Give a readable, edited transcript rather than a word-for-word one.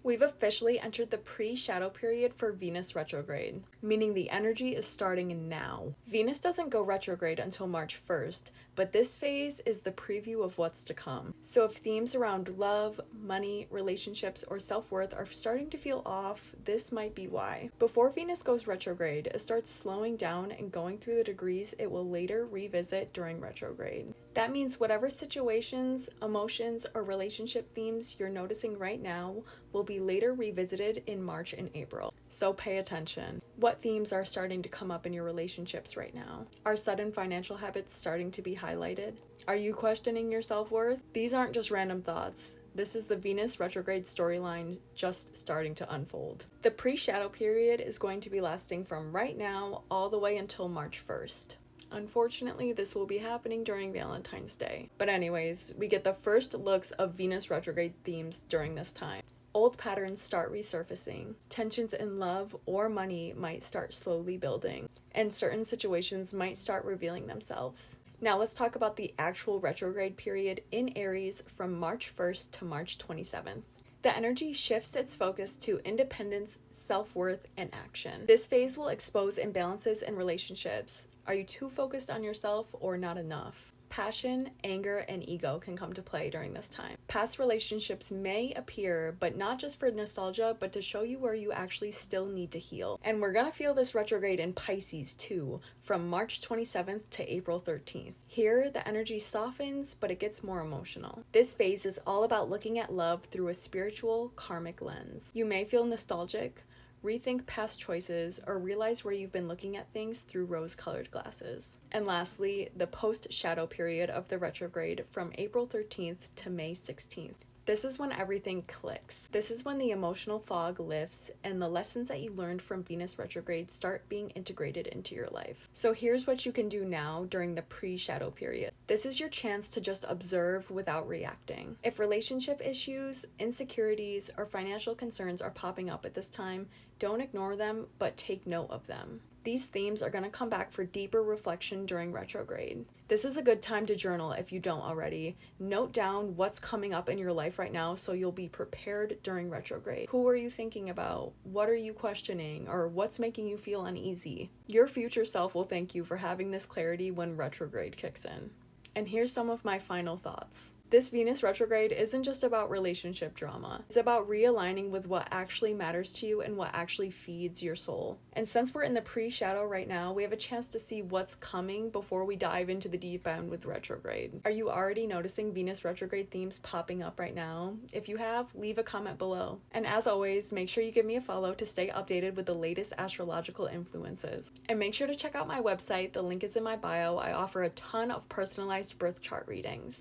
We've officially entered the pre-shadow period for Venus retrograde, meaning the energy is starting now. Venus doesn't go retrograde until March 1st, but this phase is the preview of what's to come. So if themes around love, money, relationships, or self-worth are starting to feel off, this might be why. Before Venus goes retrograde, it starts slowing down and going through the degrees it will later revisit during retrograde. That means whatever situations, emotions, or relationship themes you're noticing right now will be later revisited in March and April. So pay attention. What themes are starting to come up in your relationships right now? Are sudden financial habits starting to be highlighted? Are you questioning your self-worth? These aren't just random thoughts. This is the Venus retrograde storyline just starting to unfold. The pre-shadow period is going to be lasting from right now all the way until March 1st. Unfortunately, this will be happening during Valentine's Day. But anyways, we get the first looks of Venus retrograde themes during this time. Old patterns start resurfacing. Tensions in love or money might start slowly building, and certain situations might start revealing themselves. Now let's talk about the actual retrograde period in Aries from March 1st to March 27th. The energy shifts its focus to independence, self-worth, and action. This phase will expose imbalances in relationships. Are you too focused on yourself or not enough? Passion, anger, and ego can come to play during this time. Past relationships may appear, but not just for nostalgia, but to show you where you actually still need to heal. And we're gonna feel this retrograde in Pisces too, from March 27th to April 13th. Here, the energy softens, but it gets more emotional. This phase is all about looking at love through a spiritual, karmic lens. You may feel nostalgic, rethink past choices, or realize where you've been looking at things through rose-colored glasses. And lastly, the post-shadow period of the retrograde from April 13th to May 16th. This is when everything clicks. This is when the emotional fog lifts and the lessons that you learned from Venus retrograde start being integrated into your life. So here's what you can do now during the pre-shadow period. This is your chance to just observe without reacting. If relationship issues, insecurities, or financial concerns are popping up at this time, don't ignore them, but take note of them. These themes are going to come back for deeper reflection during retrograde. This is a good time to journal if you don't already. Note down what's coming up in your life right now so you'll be prepared during retrograde. Who are you thinking about? What are you questioning? Or what's making you feel uneasy? Your future self will thank you for having this clarity when retrograde kicks in. And here's some of my final thoughts. This Venus retrograde isn't just about relationship drama. It's about realigning with what actually matters to you and what actually feeds your soul. And since we're in the pre-shadow right now, we have a chance to see what's coming before we dive into the deep end with retrograde. Are you already noticing Venus retrograde themes popping up right now? If you have, leave a comment below. And as always, make sure you give me a follow to stay updated with the latest astrological influences. And make sure to check out my website. The link is in my bio. I offer a ton of personalized birth chart readings.